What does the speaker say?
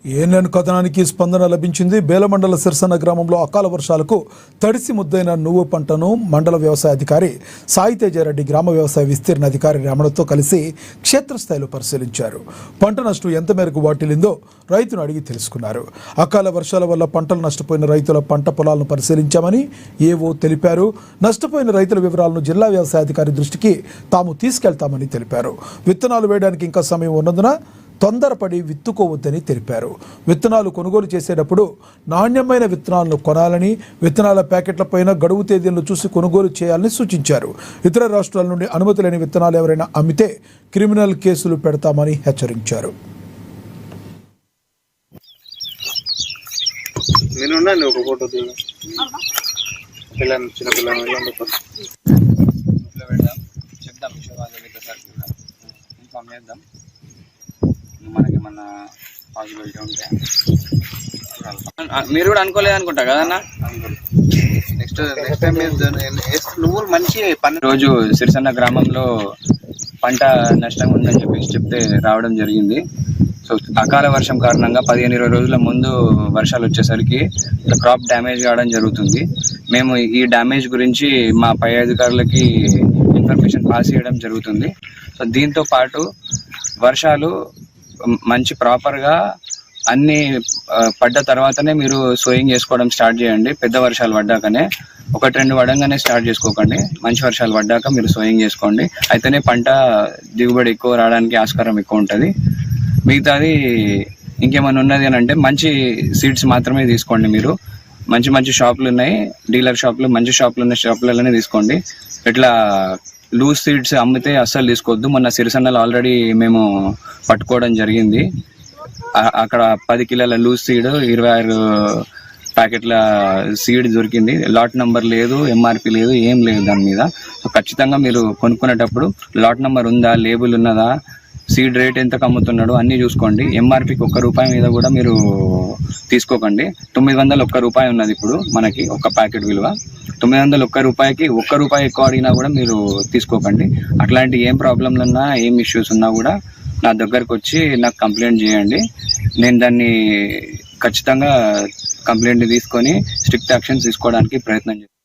ANN కథనానికి స్పందన లభించింది. బేలమండల సిర్సన్న గ్రామంలో అకాల వర్షాలకు తడిసి ముద్దైన నువ్వు పంటను మండల వ్యవసాయ అధికారి సాయి తేజారెడ్డి గ్రామ వ్యవసాయ విస్తీర్ణ అధికారి రమణతో కలిసి క్షేత్రస్థాయిలో పరిశీలించారు. పంట నష్టం ఎంత మేరకు వాటిల్లిందో రైతును అడిగి తెలుసుకున్నారు. అకాల వర్షాల వల్ల పంటలు నష్టపోయిన రైతుల పంట పొలాలను పరిశీలించామని ఏవో తెలిపారు. నష్టపోయిన రైతుల వివరాలను జిల్లా వ్యవసాయ అధికారి దృష్టికి తాము తీసుకెళ్తామని తెలిపారు. విత్తనాలు వేయడానికి ఇంకా సమయం ఉన్నందున తొందరపడి విత్తుకోవద్దని తెలిపారు. విత్తనాలు కొనుగోలు చేసేటప్పుడు నాణ్యమైన విత్తనాలను కొనాలని, విత్తనాల ప్యాకెట్లపైన గడువు తేదీలను చూసి కొనుగోలు చేయాలని సూచించారు. ఇతర రాష్ట్రాల నుండి అనుమతి లేని విత్తనాలు ఎవరైనా అమ్మితే క్రిమినల్ కేసులు పెడతామని హెచ్చరించారు. మనకేమన్నా పాసిబిలిటీ ఉంటే మీరు కూడా అనుకోలేదు అనుకుంటా కదన్నా. నెక్స్ట్ టైం నువ్వు మంచి పని. రోజు సిరిసన్న గ్రామంలో పంట నష్టంగా ఉందని చెప్పేసి చెప్తే రావడం జరిగింది. సో అకాల వర్షం కారణంగా 15-20 రోజుల ముందు వర్షాలు వచ్చేసరికి క్రాప్ డ్యామేజ్ కావడం జరుగుతుంది. మేము ఈ డ్యామేజ్ గురించి మా పై అధికారులకి ఇన్ఫర్మేషన్ పాస్ చేయడం జరుగుతుంది. సో దీంతో పాటు వర్షాలు మంచి ప్రాపర్గా అన్ని పడ్డ తర్వాతనే మీరు సోయింగ్ చేసుకోవడం స్టార్ట్ చేయండి. పెద్ద వర్షాలు పడ్డాకనే 1-2 పడంగానే స్టార్ట్ చేసుకోకండి. మంచి వర్షాలు పడ్డాక మీరు సోయింగ్ చేసుకోండి. అయితేనే పంట దిగుబడి ఎక్కువ రావడానికి ఆస్కారం ఎక్కువ ఉంటుంది. మిగతాది ఇంకేమైనా ఉన్నది అని అంటే మంచి సీడ్స్ మాత్రమే తీసుకోండి. మీరు మంచి మంచి షాపులు ఉన్నాయి, డీలర్ షాపులు, మంచి షాపులు ఉన్న షాపులలోనే తీసుకోండి. ఇట్లా లూజ్ సీడ్స్ అమ్మితే అస్సలు తీసుకోవద్దు. మొన్న సిరిసన్నలో ఆల్రెడీ మేము పట్టుకోవడం జరిగింది. అక్కడ 10 కిలోల లూజ్ సీడ్, 26 ప్యాకెట్ల సీడ్ దొరికింది. లాట్ నెంబర్ లేదు, ఎంఆర్పి లేదు, ఏం లేదు దాని మీద. సో ఖచ్చితంగా మీరు కొనుక్కునేటప్పుడు లాట్ నెంబర్ ఉందా, లేబుల్ ఉన్నదా, సీడ్ రేట్ ఎంత అమ్ముతున్నాడు అన్నీ చూసుకోండి. ఎంఆర్పికి ₹1 మీద కూడా మీరు తీసుకోకండి. ₹901 ఉన్నది ఇప్పుడు మనకి ఒక ప్యాకెట్ విలువ. ₹901కి ₹1 ఎక్కువ అడిగినా కూడా మీరు తీసుకోకండి. అట్లాంటి ఏం ప్రాబ్లంలు ఉన్నా, ఏం ఇష్యూస్ ఉన్నా కూడా నా దగ్గరకు వచ్చి నాకు కంప్లైంట్ చేయండి. నేను దాన్ని ఖచ్చితంగా కంప్లైంట్ తీసుకొని స్ట్రిక్ట్ యాక్షన్ తీసుకోవడానికి ప్రయత్నం చేస్తాను.